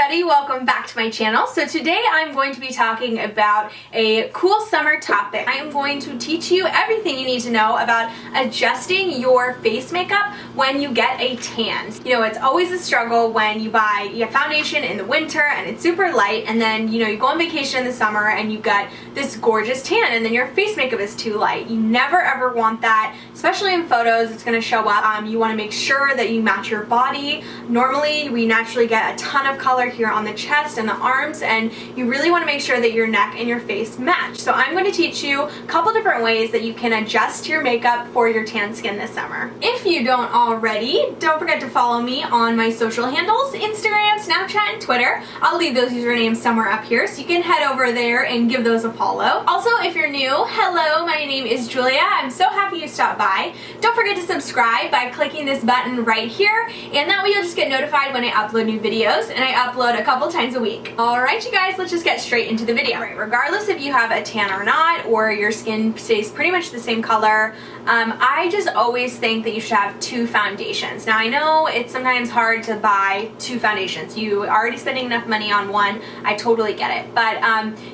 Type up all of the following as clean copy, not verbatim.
everybody, welcome back to my channel. So today I'm going to be talking about a cool summer topic. I am going to teach you everything you need to know about adjusting your face makeup when you get a tan. You know, it's always a struggle when you buy your foundation in the winter and it's super light, and then you go on vacation in the summer and you got this gorgeous tan and then your face makeup is too light. You never ever want that, especially in photos. It's going to show up. You want to make sure that you match your body. Normally we naturally get a ton of color here on the chest and the arms, and you really want to make sure that your neck and your face match. So I'm going to teach you a couple different ways that you can adjust your makeup for your tan skin this summer. If you don't already, don't forget to follow me on my social handles, Instagram, Snapchat, and Twitter. I'll leave those usernames somewhere up here so you can head over there and give those a follow. Also, if you're new, hello, my name is Julia. I'm so happy you stopped by. Don't forget to subscribe by clicking this button right here, and that way you'll just get notified when I upload new videos, and I upload a couple times a week. Alright you guys, let's just get straight into the video. Right, regardless if you have a tan or not, or your skin stays pretty much the same color, I just always think that you should have two foundations. Now I know it's sometimes hard to buy two foundations. You are already spending enough money on one, I totally get it. But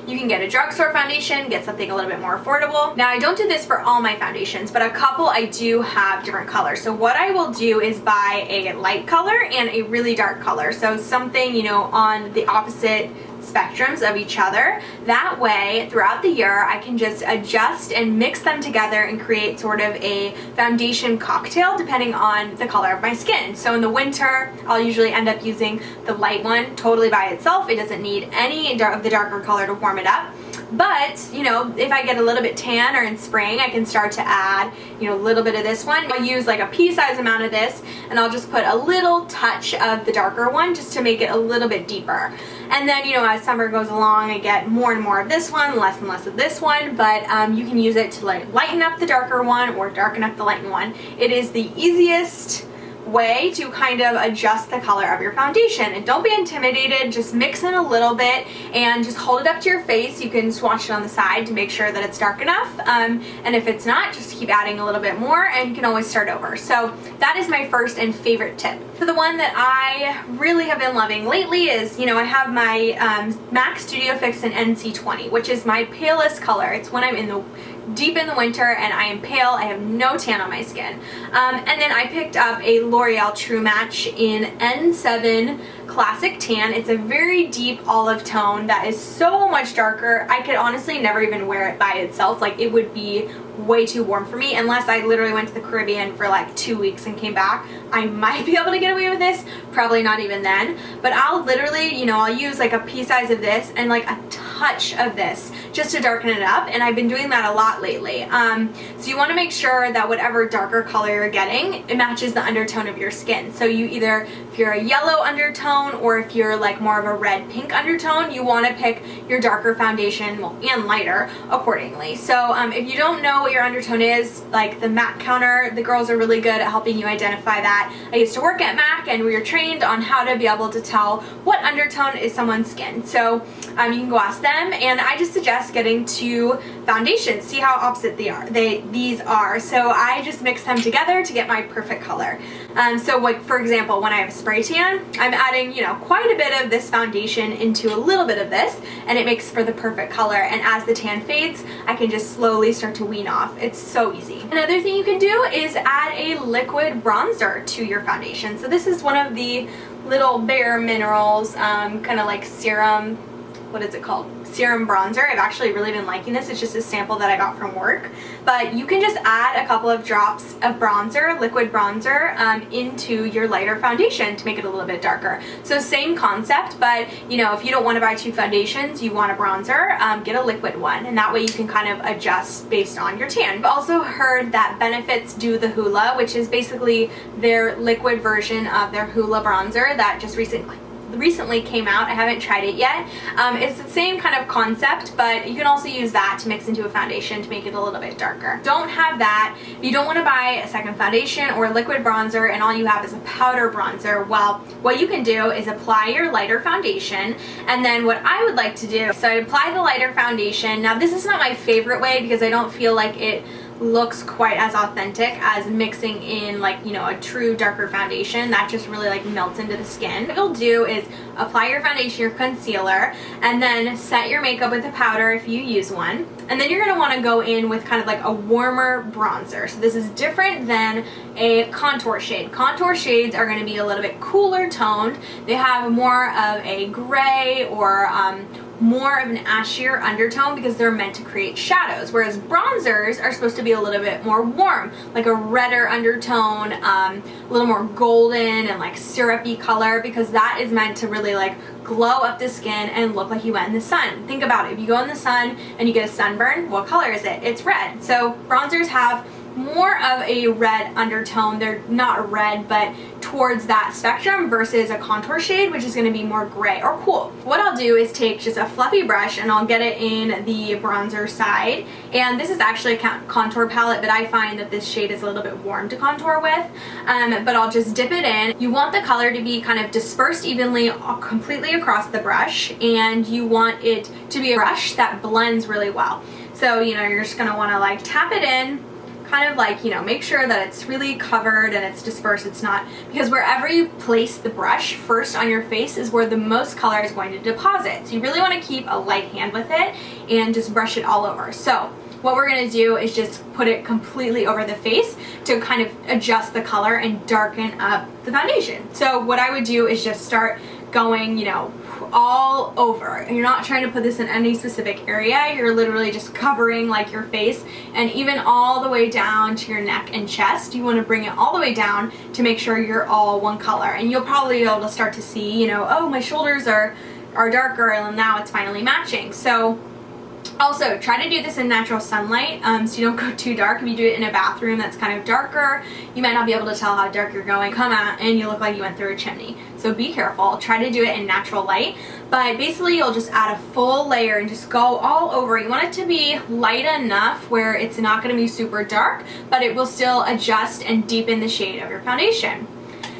you can get a drugstore foundation, get something a little bit more affordable. Now I don't do this for all my foundations, but a couple I do have different colors. So what I will do is buy a light color and a really dark color. So something, on the opposite spectrums of each other. That way, throughout the year, I can just adjust and mix them together and create sort of a foundation cocktail depending on the color of my skin. So in the winter, I'll usually end up using the light one totally by itself. It doesn't need any of the darker color to warm it up. But, if I get a little bit tan, or in spring, I can start to add, a little bit of this one. I'll use like a pea-sized amount of this, and I'll just put a little touch of the darker one just to make it a little bit deeper. And then, as summer goes along, I get more and more of this one, less and less of this one, but you can use it to lighten up the darker one or darken up the lightened one. It is the easiest way to kind of adjust the color of your foundation. And don't be intimidated, just mix in a little bit and just hold it up to your face. You can swatch it on the side to make sure that it's dark enough, and if it's not, just keep adding a little bit more and you can always start over. So that is my first and favorite tip. So the one that I really have been loving lately is, I have my MAC Studio Fix in NC20, which is my palest color. It's when I'm deep in the winter and I am pale, I have no tan on my skin. And then I picked up a L'Oreal True Match in N7 Classic Tan. It's a very deep olive tone that is so much darker. I could honestly never even wear it by itself. Like, it would be way too warm for me unless I literally went to the Caribbean for like 2 weeks and came back. I might be able to get away with this, probably not even then, but I'll literally, I'll use like a pea size of this and like a touch of this just to darken it up, and I've been doing that a lot lately. So you want to make sure that whatever darker color you're getting, it matches the undertone of your skin. So you either, if you're a yellow undertone or if you're like more of a red pink undertone, you want to pick your darker foundation, and lighter accordingly. So if you don't know what your undertone is, like the MAC counter, the girls are really good at helping you identify that. I used to work at MAC and we were trained on how to be able to tell what undertone is someone's skin. So you can go ask them, and I just suggest getting two foundations. See how opposite these are. So I just mix them together to get my perfect color. So like, for example, when I have a spray tan, I'm adding, quite a bit of this foundation into a little bit of this, and it makes for the perfect color. And as the tan fades, I can just slowly start to wean off. It's so easy. Another thing you can do is add a liquid bronzer to your foundation. So this is one of the little Bare Minerals, kind of like serum, what is it called? Serum bronzer. I've actually really been liking this. It's just a sample that I got from work. But you can just add a couple of drops of bronzer, liquid bronzer, into your lighter foundation to make it a little bit darker. So same concept, but if you don't want to buy two foundations, you want a bronzer, get a liquid one, and that way you can kind of adjust based on your tan. I've also heard that Benefits do the Hoola, which is basically their liquid version of their Hoola bronzer that just recently came out. I haven't tried it yet. It's the same kind of concept, but you can also use that to mix into a foundation to make it a little bit darker. Don't have that. If you don't want to buy a second foundation or a liquid bronzer and all you have is a powder bronzer, well, what you can do is apply your lighter foundation, and then what I would like to do, so I apply the lighter foundation. Now this is not my favorite way because I don't feel like it looks quite as authentic as mixing in like, you know, a true darker foundation that just really like melts into the skin. What you'll do is apply your foundation, your concealer, and then set your makeup with a powder if you use one. And then you're going to want to go in with kind of like a warmer bronzer. So this is different than a contour shade. Contour shades are going to be a little bit cooler toned. They have more of a gray or more of an ashier undertone because they're meant to create shadows, whereas bronzers are supposed to be a little bit more warm, like a redder undertone, a little more golden and like syrupy color, because that is meant to really like glow up the skin and look like you went in the sun. Think about it. If you go in the sun and you get a sunburn, what color is it? It's red. So bronzers have more of a red undertone. They're not red, but towards that spectrum, versus a contour shade, which is going to be more gray or cool. What I'll do is take just a fluffy brush and I'll get it in the bronzer side. And this is actually a contour palette, but I find that this shade is a little bit warm to contour with. But I'll just dip it in. You want the color to be kind of dispersed evenly completely across the brush, and you want it to be a brush that blends really well. So, you know, you're just going to want to like tap it in, kind of like, you know, make sure that it's really covered and it's dispersed. It's not, because wherever you place the brush first on your face is where the most color is going to deposit. So you really want to keep a light hand with it and just brush it all over. So what we're going to do is just put it completely over the face to kind of adjust the color and darken up the foundation. So what I would do is just start going, you know, all over. And you're not trying to put this in any specific area. You're literally just covering like your face, and even all the way down to your neck and chest. You want to bring it all the way down to make sure you're all one color. And you'll probably be able to start to see, you know, oh, my shoulders are darker, and now it's finally matching. So also, try to do this in natural sunlight, so you don't go too dark. If you do it in a bathroom that's kind of darker, you might not be able to tell how dark you're going. Come out and you look like you went through a chimney. So be careful. Try to do it in natural light. But basically, you'll just add a full layer and just go all over. You want it to be light enough where it's not going to be super dark, but it will still adjust and deepen the shade of your foundation.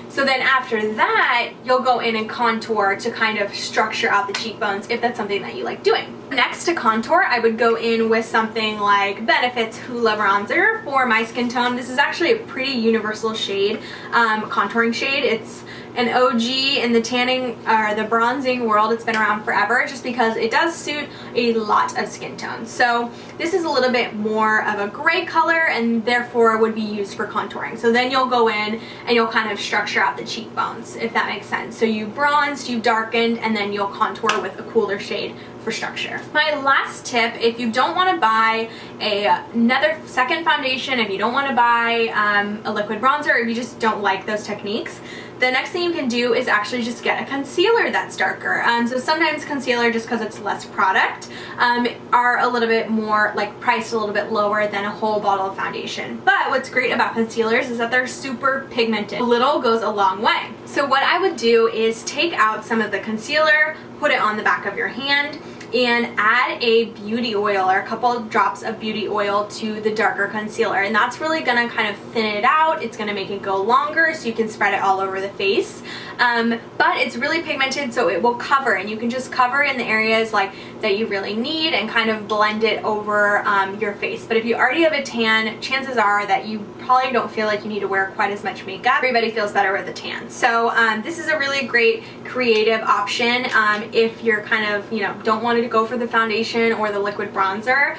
So then after that, you'll go in and contour to kind of structure out the cheekbones if that's something that you like doing. Next to contour, I would go in with something like Benefit's Hoola Bronzer for my skin tone. This is actually a pretty universal shade, contouring shade. It's an OG in the tanning or the bronzing world. It's been around forever just because it does suit a lot of skin tones. So this is a little bit more of a gray color and therefore would be used for contouring. So then you'll go in and you'll kind of structure out the cheekbones, if that makes sense. So you bronzed, you darkened, and then you'll contour with a cooler shade for structure. My last tip, if you don't want to buy another second foundation, if you don't want to buy a liquid bronzer, or if you just don't like those techniques, the next thing you can do is actually just get a concealer that's darker. So sometimes concealer, just because it's less product, are a little bit more like priced a little bit lower than a whole bottle of foundation. But what's great about concealers is that they're super pigmented. A little goes a long way. So what I would do is take out some of the concealer, put it on the back of your hand, and add a beauty oil or a couple of drops of beauty oil to the darker concealer, and that's really gonna kind of thin it out. It's gonna make it go longer so you can spread it all over the face, but it's really pigmented, so it will cover, and you can just cover in the areas like that you really need and kind of blend it over your face. But if you already have a tan, chances are that you probably don't feel like you need to wear quite as much makeup. Everybody feels better with a tan. So this is a really great creative option if you're kind of, you know, don't want to go for the foundation or the liquid bronzer.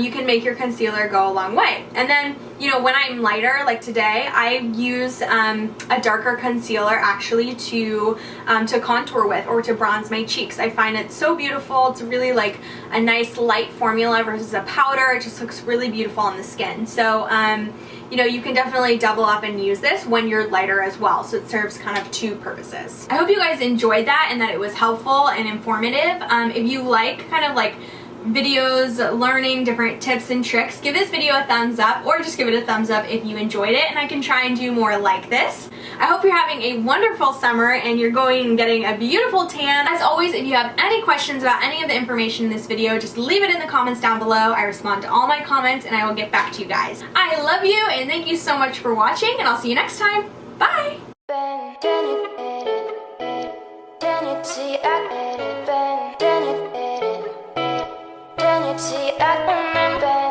You can make your concealer go a long way. And then, you know, when I'm lighter, like today, I use a darker concealer actually to contour with or to bronze my cheeks. I find it so beautiful. It's really like a nice light formula versus a powder. It just looks really beautiful on the skin. So you know, you can definitely double up and use this when you're lighter as well. So it serves kind of two purposes. I hope you guys enjoyed that and that it was helpful and informative. If you like kind of like videos learning different tips and tricks, give this video a thumbs up, or just give it a thumbs up if you enjoyed it, and I can try and do more like this. I hope you're having a wonderful summer and you're going and getting a beautiful tan. As always, if you have any questions about any of the information in this video, just leave it in the comments down below. I respond to all my comments and I will get back to you guys. I love you and thank you so much for watching, and I'll see you next time. Bye! See, I remember